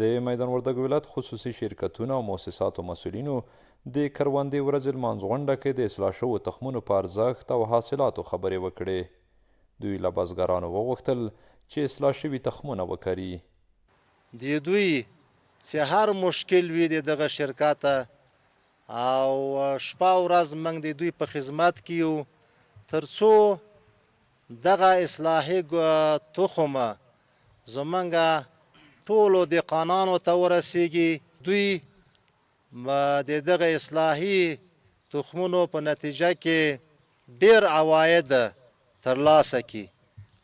د میدان وردګ ولایت خصوصي شرکتونو او مؤسساتو مسؤلینو د کروندې ورځې لمانځ غونډه کې د اصلاح شوو تخمونو په ارزښت او حاصلاتو خبرې وکړې. دوی له بزګرانو وغوښتل چې اصلاح شوي تخمونه وکري. د دوی چې هر مشکل وي د دغه شرکت او شپه ورځ موږ د دوی په خدمت کې یو تر څو دغه اصلاحي تخمه زموږ ټولو دهقانانو ته ورسیږي. دوی د دغه اصلاحي تخمونو په نتیجه کې ډیر عواید ترلاسه کړي.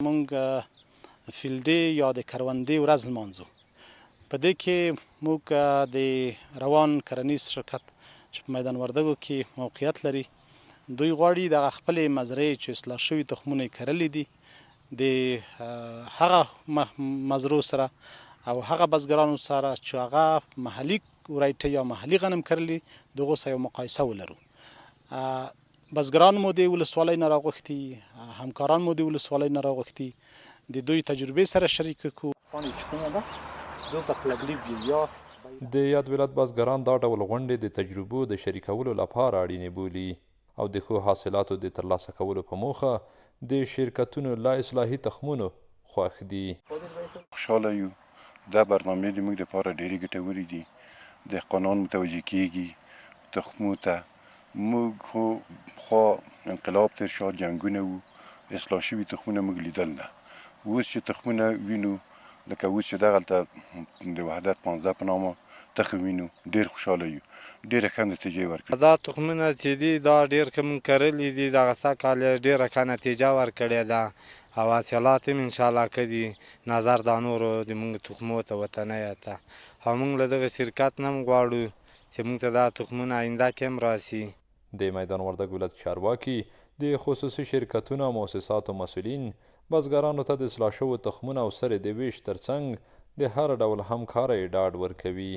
موږ فیلډي یا د کروندې ورځ لمانځو. په دې کې موږ د روان کرنیز شرکت چې په میدان وردګو کې موقعیت لري، دوی غواړي دغه خپلې مزرعې چې اصلاح شوي تخمونه یې کرلي دي د هغه مزرعو سره او هغه بزګرانو سره چې هغه محلي ورایټي یا محلي غنم کرلي دغو سره یو مقایسه ولرو. بزګران مو د ولسوالۍ نه راغوښتي، همکاران مو د ولسوالۍ نه راغوښتي، د دوی تجربې سره شریک کړو. د یاد ولایت بزګران دا ډول غونډې د تجربو د شریکولو لپاره اړینې بولي او د ښو حاصلاتو د ترلاسه کولو په موخه د شرکتونو له اصلاحي تخمونو خوښ دي. خوشحاله یو. دا برنامې د موږ لپاره ډېرې ګټورې دي. دهقانان متوجه کېږي تخمو ته. موږ خو پخوا انقلاب تېر شو، جنګونه وو، اصلاح شوي تخمونه موږ لیدل نه. اوس چې تخمونه وینو لکه اوس چې دغلته د وحدت 15 په نامه تخم وینو، ډېر خوشحاله یو. ډېره ښه نتیجه ورکړې. دا تخمونه چې دي دا ډېر ښه موږ کرلي دي. دغه سږکال یې ډېره ښه نتیجه ورکړې ده او حاصلات هم انشاءالله ښه دي نظر دا نورو د موږ تخمو ته وطنیو ته. او موږ له دغه شرکت نه هم غواړو چې موږ ته دا تخمونه آینده کې هم راسي. د میدان وردګ ولایت چارواکي د خصوصي شرکتونو او مؤسساتو مسؤلین بزګرانو ته د اصلاح شوو تخمونو او سرې د ویش ترڅنګ د هر ډول همکارۍ ډاډ ورکوي.